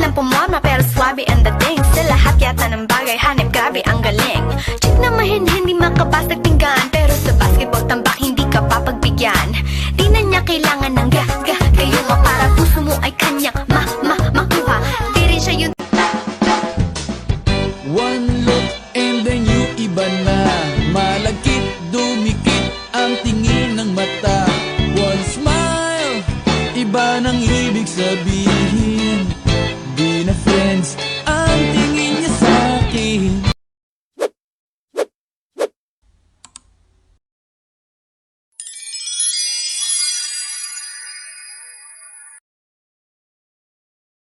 lang pumorma pero swabe ang dating. Sa lahat yata ng bagay hanip grabe ang galing. Chick na mahin hindi makabasag tinggan, pero sa basketball tambak hindi ka papagbigyan. Di na niya kailangan ng ga-ga kayo para puso mo ay kanya.